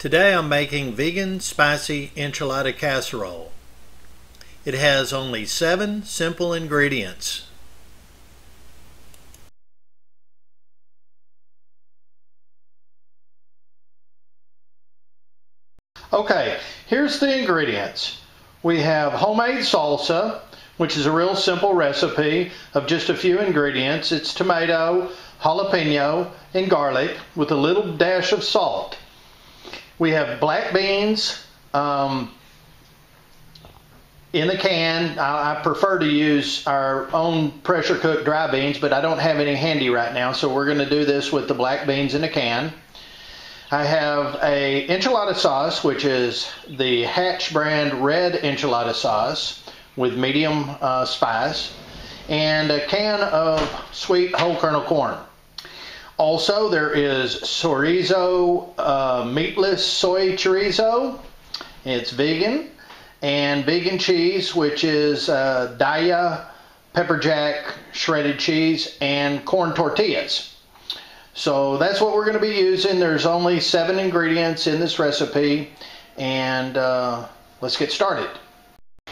Today I'm making vegan spicy enchilada casserole. It has only 7 simple ingredients. Okay, here's the ingredients. We have homemade salsa, which is a real simple recipe of just a few ingredients. It's tomato, jalapeno, and garlic with a little dash of salt. We have black beans in the can. I prefer to use our own pressure cooked dry beans, but I don't have any handy right now, so we're going to do this with the black beans in a can. I have a enchilada sauce, which is the Hatch brand red enchilada sauce with medium spice, and a can of sweet whole kernel corn. Also, there is chorizo, meatless soy chorizo. It's vegan. And vegan cheese, which is Daya, pepper jack, shredded cheese, and corn tortillas. So that's what we're going to be using. There's only 7 ingredients in this recipe, and let's get started.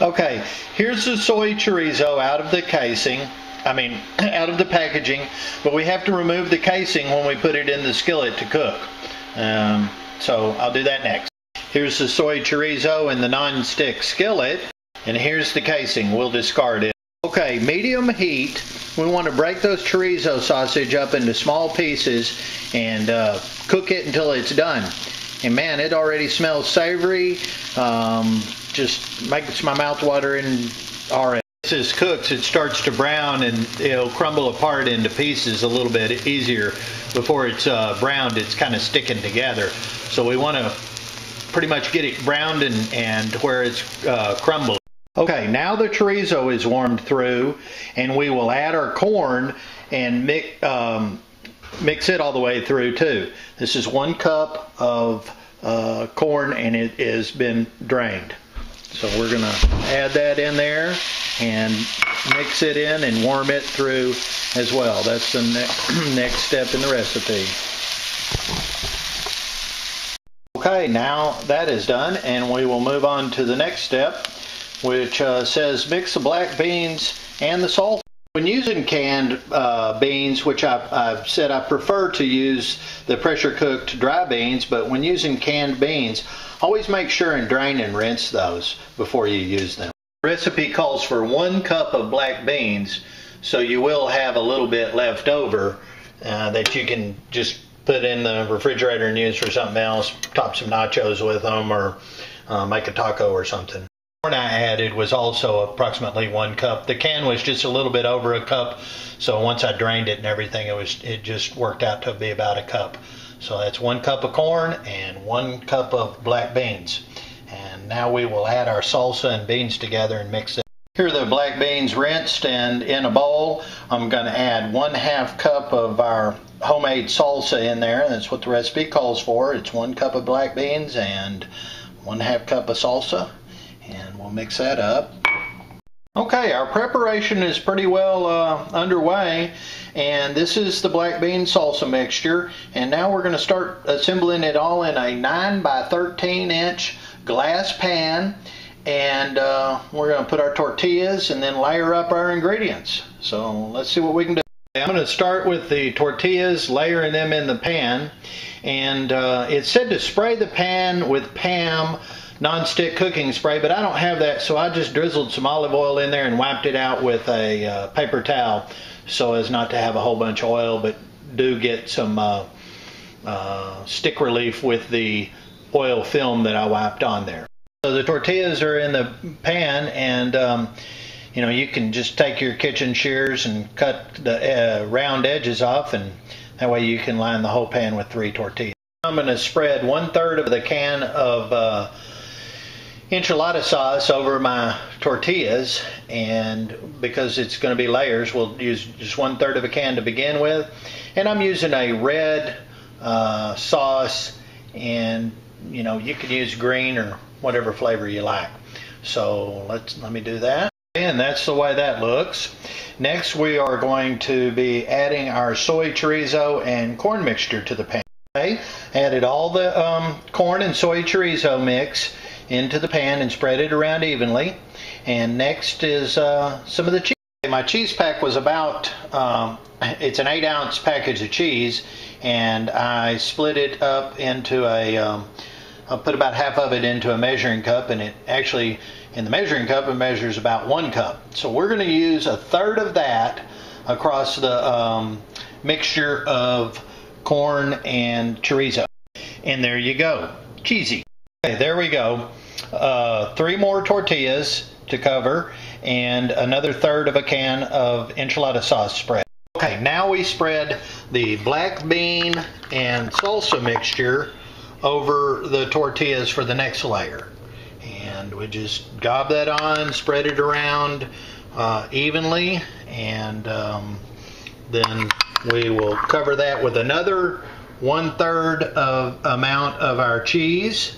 Okay, here's the soy chorizo out of the casing. Out of the packaging, but we have to remove the casing when we put it in the skillet to cook. So I'll do that next. Here's the soy chorizo in the non-stick skillet, and here's the casing. We'll discard it. Okay, medium heat. We want to break those chorizo sausage up into small pieces and cook it until it's done. And man, it already smells savory. Just makes my mouth watering already. As it cooks, it starts to brown and it'll crumble apart into pieces a little bit easier. Before it's browned, it's kind of sticking together. So we want to pretty much get it browned and where it's crumbled. Okay, now the chorizo is warmed through, and we will add our corn and mix it all the way through too. This is 1 cup of corn, and it has been drained. So we're going to add that in there and mix it in and warm it through as well. That's the next step in the recipe. Okay, now that is done, and we will move on to the next step, which says mix the black beans and the salsa. When using canned beans, which I've said I prefer to use the pressure cooked dry beans, but when using canned beans, always make sure and drain and rinse those before you use them. The recipe calls for 1 cup of black beans, so you will have a little bit left over that you can just put in the refrigerator and use for something else, top some nachos with them, or make a taco or something. The corn I added was also approximately 1 cup. The can was just a little bit over a cup, so once I drained it and everything, it just worked out to be about a cup. So that's 1 cup of corn and 1 cup of black beans. And now we will add our salsa and beans together and mix it. Here are the black beans rinsed, and in a bowl I'm going to add 1/2 cup of our homemade salsa in there. That's what the recipe calls for. It's 1 cup of black beans and 1/2 cup of salsa, and we'll mix that up. Okay, our preparation is pretty well underway, and this is the black bean salsa mixture, and now we're going to start assembling it all in a 9 by 13 inch glass pan, and we're going to put our tortillas and then layer up our ingredients. So let's see what we can do. I'm going to start with the tortillas, layering them in the pan, and it said to spray the pan with Pam non-stick cooking spray, but I don't have that, so I just drizzled some olive oil in there and wiped it out with a paper towel so as not to have a whole bunch of oil, but do get some stick relief with the oil film that I wiped on there. So the tortillas are in the pan, and you can just take your kitchen shears and cut the round edges off, and that way you can line the whole pan with 3 tortillas. I'm going to spread 1/3 of the can of enchilada sauce over my tortillas, and because it's going to be layers, we'll use just 1/3 of a can to begin with. And I'm using a red sauce, and you can use green or whatever flavor you like. So let me do that, and that's the way that looks. Next, we are going to be adding our soy chorizo and corn mixture to the pan. Okay, Added all the corn and soy chorizo mix into the pan and spread it around evenly. And next is some of the cheese. My cheese pack was about, it's an 8-ounce package of cheese, and I split it up into I put about half of it into a measuring cup, and it actually, in the measuring cup, it measures about 1 cup. So we're going to use a third of that across the mixture of corn and chorizo. And there you go, cheesy. Okay, there we go. 3 more tortillas to cover, and another third of a can of enchilada sauce spread. Okay, now we spread the black bean and salsa mixture over the tortillas for the next layer. And we just gob that on, spread it around evenly, and then we will cover that with another 1/3 of amount of our cheese.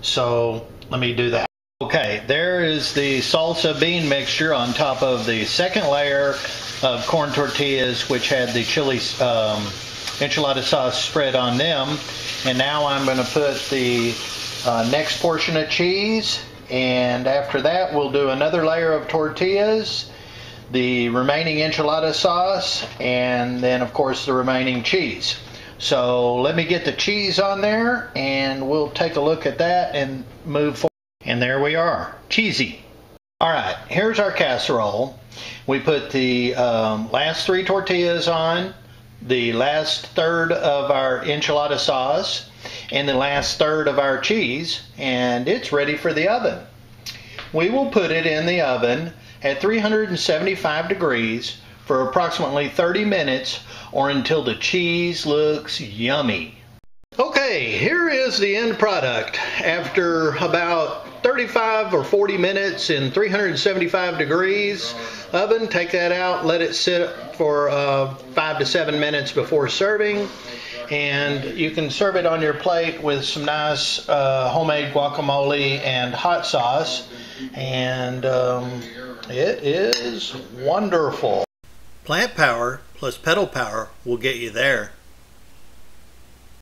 So let me do that. Okay, there is the salsa bean mixture on top of the second layer of corn tortillas, which had the chili enchilada sauce spread on them. And now I'm going to put the next portion of cheese, and after that we'll do another layer of tortillas, the remaining enchilada sauce, and then of course the remaining cheese. So let me get the cheese on there and we'll take a look at that and move forward. And there we are, cheesy. Alright, here's our casserole. We put the last 3 tortillas on, the last third of our enchilada sauce, and the last third of our cheese, and it's ready for the oven. We will put it in the oven at 375 degrees for approximately 30 minutes, or until the cheese looks yummy. Okay, here is the end product. After about 35 or 40 minutes in 375 degrees oven, take that out, let it sit for 5 to 7 minutes before serving, and you can serve it on your plate with some nice homemade guacamole and hot sauce, and it is wonderful. Plant power plus pedal power will get you there.